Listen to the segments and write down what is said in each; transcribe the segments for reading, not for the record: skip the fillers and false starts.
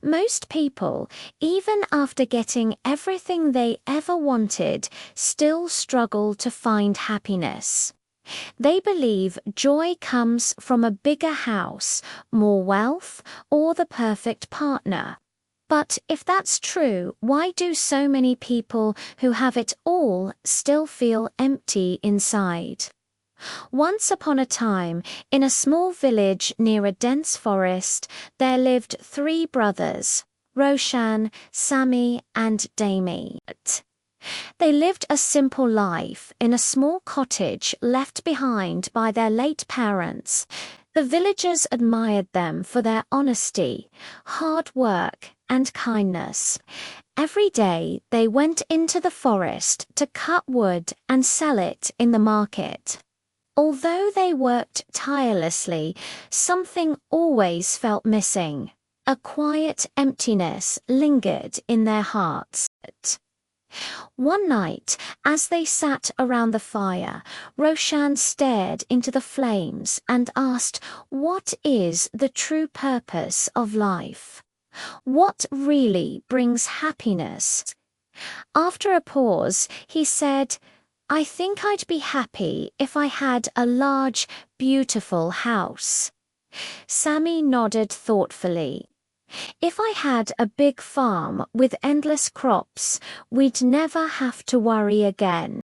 Most people, even after getting everything they ever wanted, still struggle to find happiness. They believe joy comes from a bigger house, more wealth, or the perfect partner. But if that's true, why do so many people who have it all still feel empty inside? Once upon a time, in a small village near a dense forest, there lived three brothers, Roshan, Samy, and Damy. They lived a simple life in a small cottage left behind by their late parents. The villagers admired them for their honesty, hard work, and kindness. Every day they went into the forest to cut wood and sell it in the market. Although they worked tirelessly, something always felt missing. A quiet emptiness lingered in their hearts. One night, as they sat around the fire, Roshan stared into the flames and asked, "What is the true purpose of life? What really brings happiness?" After a pause, he said, "I think I'd be happy if I had a large, beautiful house." Samy nodded thoughtfully. "If I had a big farm with endless crops, we'd never have to worry again."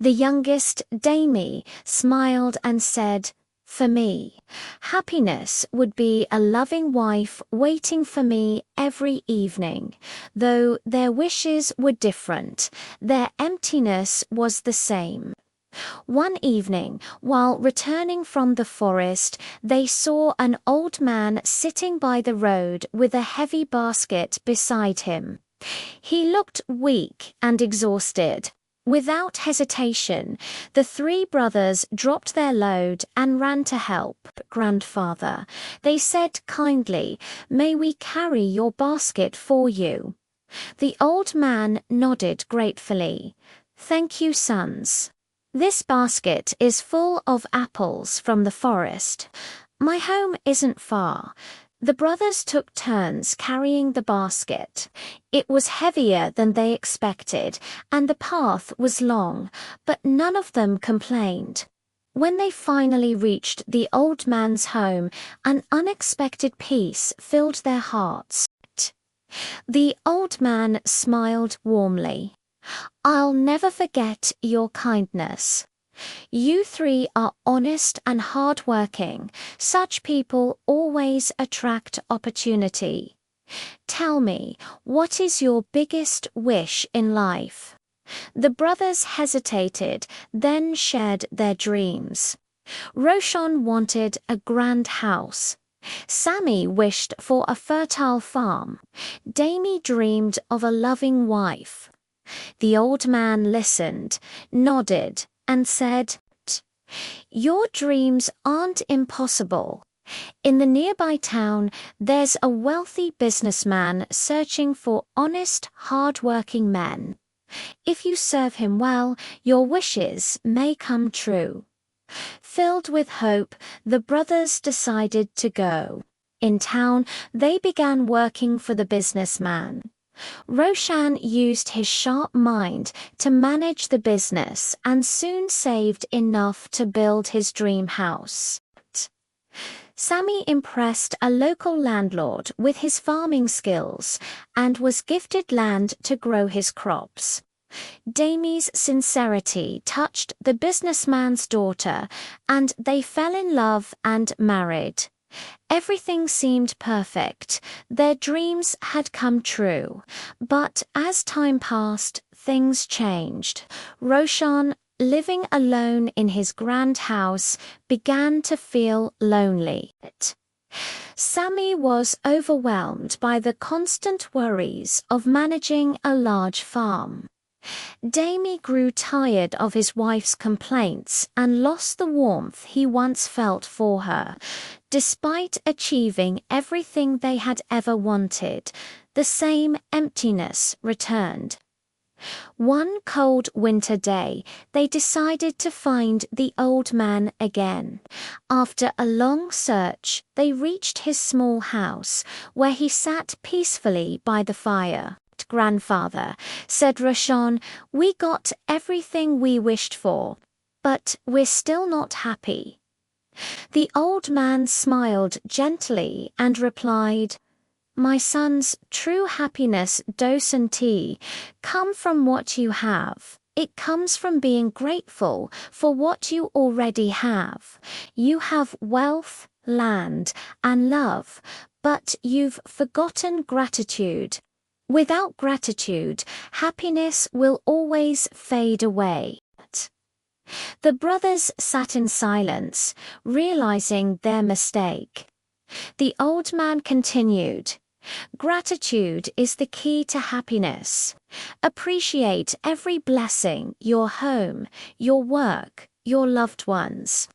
The youngest, Damy, smiled and said, "For me, happiness would be a loving wife waiting for me every evening. Though their wishes were different, their emptiness was the same." One evening, while returning from the forest, they saw an old man sitting by the road with a heavy basket beside him. He looked weak and exhausted. Without hesitation, the three brothers dropped their load and ran to help. "Grandfather," they said kindly, "may we carry your basket for you?" The old man nodded gratefully. "Thank you, sons. This basket is full of apples from the forest. My home isn't far." The brothers took turns carrying the basket. It was heavier than they expected, and the path was long, but none of them complained. When they finally reached the old man's home, an unexpected peace filled their hearts. The old man smiled warmly. "I'll never forget your kindness. You three are honest and hardworking. Such people always attract opportunity. Tell me, what is your biggest wish in life?" The brothers hesitated, then shared their dreams. Roshan wanted a grand house. Samy wished for a fertile farm. Damy dreamed of a loving wife. The old man listened, nodded, and said, "Your dreams aren't impossible. In the nearby town, there's a wealthy businessman searching for honest, hard-working men. If you serve him well, your wishes may come true." Filled with hope, the brothers decided to go. In town, they began working for the businessman. Roshan used his sharp mind to manage the business and soon saved enough to build his dream house. Samy impressed a local landlord with his farming skills and was gifted land to grow his crops. Damy's sincerity touched the businessman's daughter, and they fell in love and married. Everything seemed perfect. Their dreams had come true. But as time passed, things changed. Roshan, living alone in his grand house, began to feel lonely. Samy was overwhelmed by the constant worries of managing a large farm. Damy grew tired of his wife's complaints and lost the warmth he once felt for her. Despite achieving everything they had ever wanted, the same emptiness returned. One cold winter day, they decided to find the old man again. After a long search, they reached his small house, where he sat peacefully by the fire. "Grandfather," said Roshan, "we got everything we wished for, but we're still not happy." The old man smiled gently and replied, "My sons, true happiness doesn't come from what you have. It comes from being grateful for what you already have. You have wealth, land, and love, but you've forgotten gratitude. Without gratitude, happiness will always fade away." The brothers sat in silence, realizing their mistake. The old man continued, "Gratitude is the key to happiness. Appreciate every blessing, your home, your work, your loved ones.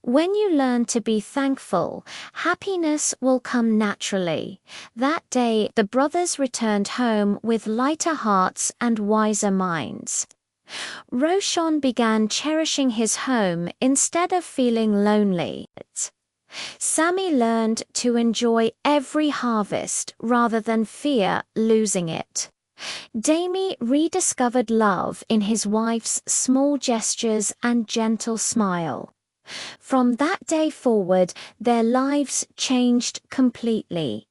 When you learn to be thankful, happiness will come naturally." That day, the brothers returned home with lighter hearts and wiser minds. Roshan began cherishing his home instead of feeling lonely. Samy learned to enjoy every harvest rather than fear losing it. Damy rediscovered love in his wife's small gestures and gentle smile. From that day forward, their lives changed completely.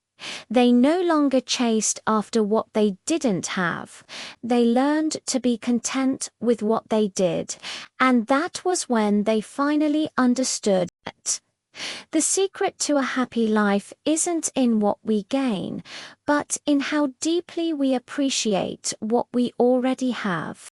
They no longer chased after what they didn't have. They learned to be content with what they did, and that was when they finally understood it. The secret to a happy life isn't in what we gain, but in how deeply we appreciate what we already have.